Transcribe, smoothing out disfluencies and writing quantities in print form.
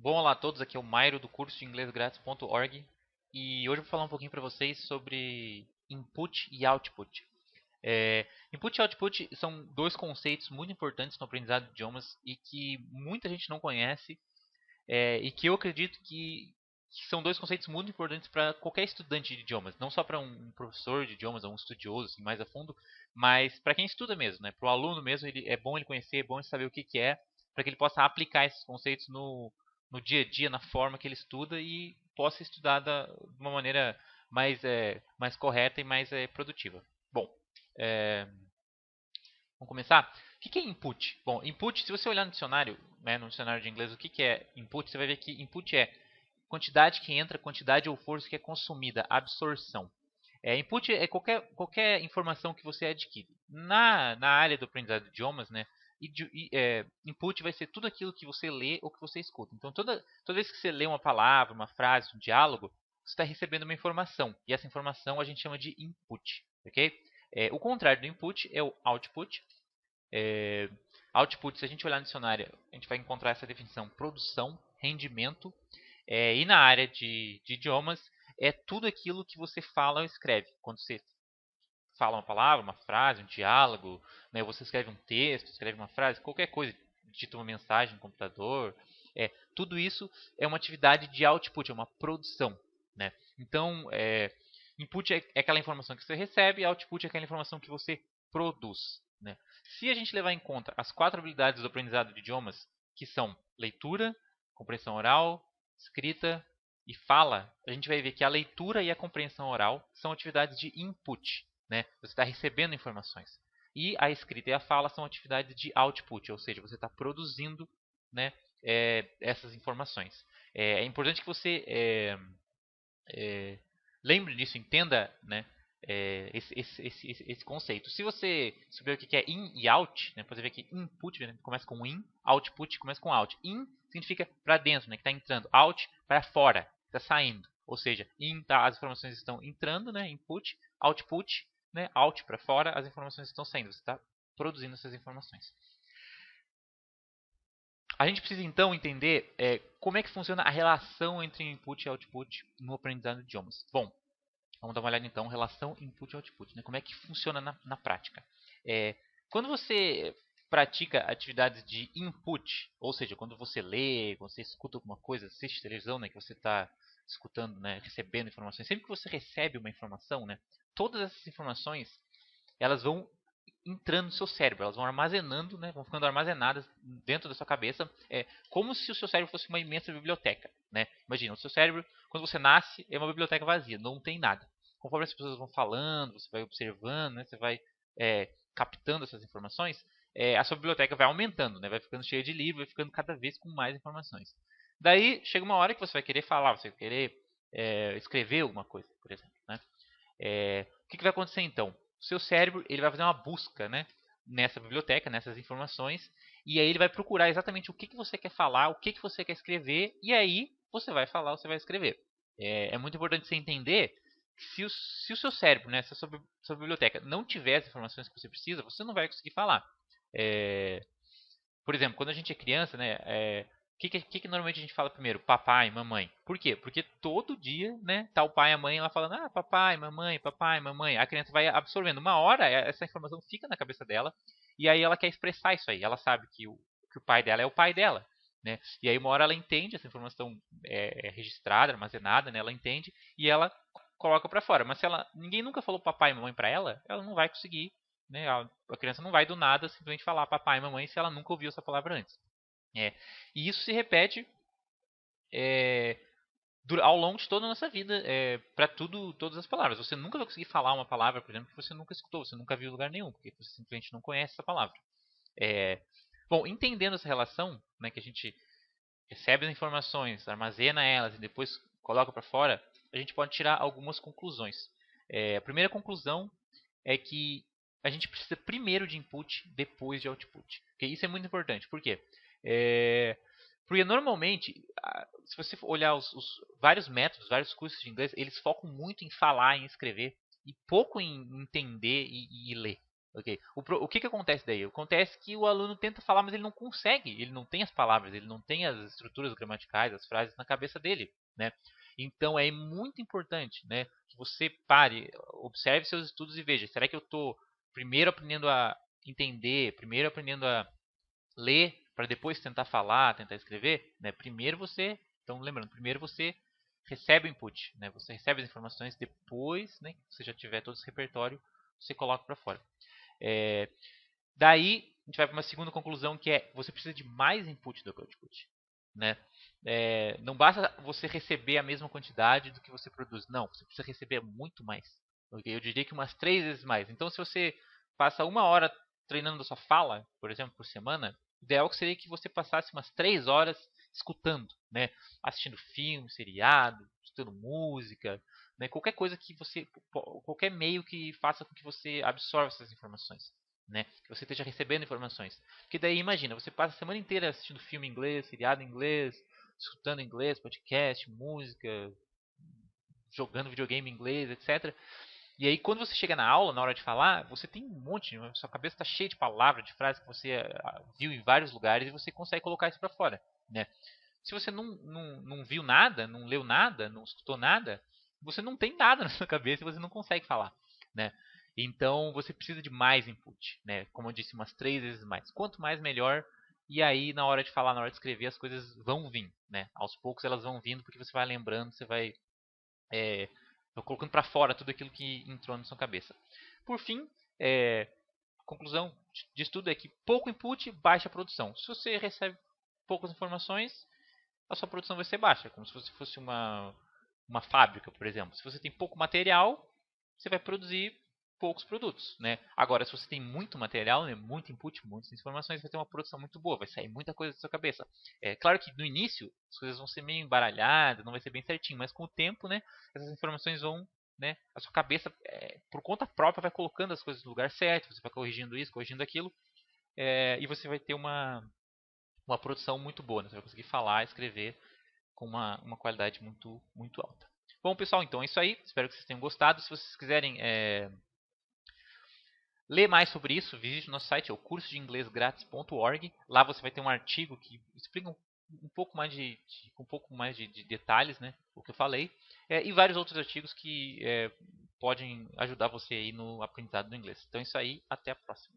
Bom, olá a todos, aqui é o Mairo do curso de inglesgrátis.org e hoje eu vou falar um pouquinho para vocês sobre input e output. Input e output são dois conceitos muito importantes no aprendizado de idiomas e que muita gente não conhece e que eu acredito que são dois conceitos muito importantes para qualquer estudante de idiomas, não só para um professor de idiomas ou um estudioso assim, mais a fundo, mas para quem estuda mesmo, né? Para o aluno mesmo, é bom ele conhecer, é bom ele saber o que é, para que ele possa aplicar esses conceitos no dia a dia, na forma que ele estuda e possa estudar de uma maneira mais correta e mais produtiva. Bom, é, vamos começar? O que é input? Bom, input, se você olhar no dicionário, né, no dicionário de inglês, o que é input, você vai ver que input é quantidade que entra, quantidade ou força que é consumida, absorção. Input é qualquer informação que você adquire. Na área do aprendizado de idiomas, né, input vai ser tudo aquilo que você lê ou que você escuta. Então, toda vez que você lê uma palavra, uma frase, um diálogo, você está recebendo uma informação. E essa informação a gente chama de input. Ok? O contrário do input é o output. É, Output, se a gente olhar no dicionário, a gente vai encontrar essa definição: produção, rendimento. E na área de idiomas, é tudo aquilo que você fala ou escreve. Quando você fala uma palavra, uma frase, um diálogo, né, você escreve um texto, escreve uma frase, qualquer coisa, digita uma mensagem no computador. Tudo isso é uma atividade de output, é uma produção. Né? Então, input é aquela informação que você recebe, output é aquela informação que você produz. Né? Se a gente levar em conta as 4 habilidades do aprendizado de idiomas, que são leitura, compreensão oral, escrita e fala, a gente vai ver que a leitura e a compreensão oral são atividades de input. Né? Você está recebendo informações. E a escrita e a fala são atividades de output, ou seja, você está produzindo, né, essas informações. É importante que você lembre disso, entenda, né, esse conceito. Se você souber o que é in e out, né, você vê que input, né, começa com in, output começa com out. In significa para dentro, né, que está entrando. Out, para fora, está saindo. Ou seja, in, as informações estão entrando, né, input, output, né, out para fora, as informações estão saindo. Você está produzindo essas informações. A gente precisa então entender como é que funciona a relação entre input e output no aprendizado de idiomas. Bom, vamos dar uma olhada então, relação input e output, né? Como é que funciona na prática. Quando você pratica atividades de input, ou seja, quando você lê, quando você escuta alguma coisa, assiste televisão, né, que você está escutando, né, recebendo informações, sempre que você recebe uma informação, né, todas essas informações elas vão entrando no seu cérebro, elas vão armazenando, né, vão ficando armazenadas dentro da sua cabeça, como se o seu cérebro fosse uma imensa biblioteca. Né? Imagina, o seu cérebro, quando você nasce, é uma biblioteca vazia, não tem nada. Conforme as pessoas vão falando, você vai observando, né, você vai captando essas informações, a sua biblioteca vai aumentando, né, vai ficando cheia de livros, vai ficando cada vez com mais informações. Daí chega uma hora que você vai querer falar, você vai querer escrever alguma coisa, por exemplo. Né? O que vai acontecer então? O seu cérebro ele vai fazer uma busca, né, nessa biblioteca, nessas informações, e aí ele vai procurar exatamente o que você quer falar, o que você quer escrever, e aí você vai falar, você vai escrever. É muito importante você entender que se o seu cérebro, né, se a sua biblioteca não tiver as informações que você precisa, você não vai conseguir falar. Por exemplo, quando a gente é criança, né, o que normalmente a gente fala primeiro? Papai, mamãe. Por quê? Porque todo dia, né, tá o pai e a mãe lá falando, papai, mamãe. A criança vai absorvendo. Uma hora, essa informação fica na cabeça dela, e aí ela quer expressar isso aí. Ela sabe que o pai dela é o pai dela. Né? E aí uma hora ela entende, essa informação registrada, armazenada, né, ela entende, e ela coloca para fora. Mas se ninguém nunca falou papai e mamãe para ela não vai conseguir, né? A criança não vai do nada simplesmente falar papai e mamãe se ela nunca ouviu essa palavra antes. E isso se repete ao longo de toda a nossa vida, para todas as palavras. Você nunca vai conseguir falar uma palavra, por exemplo, que você nunca escutou, você nunca viu em lugar nenhum, porque você simplesmente não conhece essa palavra. Bom, entendendo essa relação, né, que a gente recebe as informações, armazena elas e depois coloca para fora, a gente pode tirar algumas conclusões. A primeira conclusão é que a gente precisa primeiro de input, depois de output. Okay? Isso é muito importante. Por quê? Porque normalmente, se você olhar os vários métodos, vários cursos de inglês, eles focam muito em falar, em escrever e pouco em entender e ler. Ok? O que acontece daí? Acontece que o aluno tenta falar, mas ele não consegue. Ele não tem as palavras, ele não tem as estruturas gramaticais, as frases na cabeça dele, né? Então é muito importante, né, que você pare, observe seus estudos e veja, será que eu estou primeiro aprendendo a entender, primeiro aprendendo a ler, para depois tentar falar, tentar escrever, né? Primeiro você, então lembrando, primeiro você recebe o input, né? Você recebe as informações, depois, né, que você já tiver todo esse repertório, você coloca para fora. Daí, a gente vai para uma segunda conclusão, que é você precisa de mais input do que output. Né? Não basta você receber a mesma quantidade do que você produz. Não, você precisa receber muito mais. Okay? Eu diria que umas 3 vezes mais. Então, se você passa 1 hora treinando a sua fala, por exemplo, por semana, o ideal seria que você passasse umas 3 horas escutando, né? Assistindo filme, seriado, escutando música, né? Qualquer coisa que você, qualquer meio que faça com que você absorva essas informações, né? Que você esteja recebendo informações. Porque daí imagina, você passa a semana inteira assistindo filme em inglês, seriado em inglês, escutando inglês, podcast, música, jogando videogame em inglês, etc. E aí quando você chega na aula, na hora de falar, você tem um monte, sua cabeça está cheia de palavras, de frases que você viu em vários lugares e você consegue colocar isso para fora, né? Se você não viu nada, não leu nada, não escutou nada, você não tem nada na sua cabeça e você não consegue falar, né? Então você precisa de mais input, né? Como eu disse, umas 3 vezes mais. Quanto mais, melhor. E aí, na hora de falar, na hora de escrever, as coisas vão vir, né? Aos poucos elas vão vindo porque você vai lembrando, você vai colocando para fora tudo aquilo que entrou na sua cabeça. Por fim, conclusão de estudo é que pouco input, baixa produção. Se você recebe poucas informações, a sua produção vai ser baixa, como se você fosse uma fábrica, por exemplo. Se você tem pouco material, você vai produzir poucos produtos, né? Agora, se você tem muito material, né, muito input, muitas informações, vai ter uma produção muito boa, vai sair muita coisa da sua cabeça. É claro que no início as coisas vão ser meio embaralhadas, não vai ser bem certinho, mas com o tempo, né, essas informações vão, né, a sua cabeça, por conta própria, vai colocando as coisas no lugar certo, você vai corrigindo isso, corrigindo aquilo, e você vai ter uma produção muito boa, né? Você vai conseguir falar, escrever com uma qualidade muito, muito alta. Bom, pessoal, então é isso aí. Espero que vocês tenham gostado. Se vocês quiserem ler mais sobre isso, visite o nosso site, é o cursodeinglesgrátis.org. Lá você vai ter um artigo que explica um pouco mais de detalhes, né, o que eu falei, e vários outros artigos que podem ajudar você aí no aprendizado do inglês. Então é isso aí, até a próxima.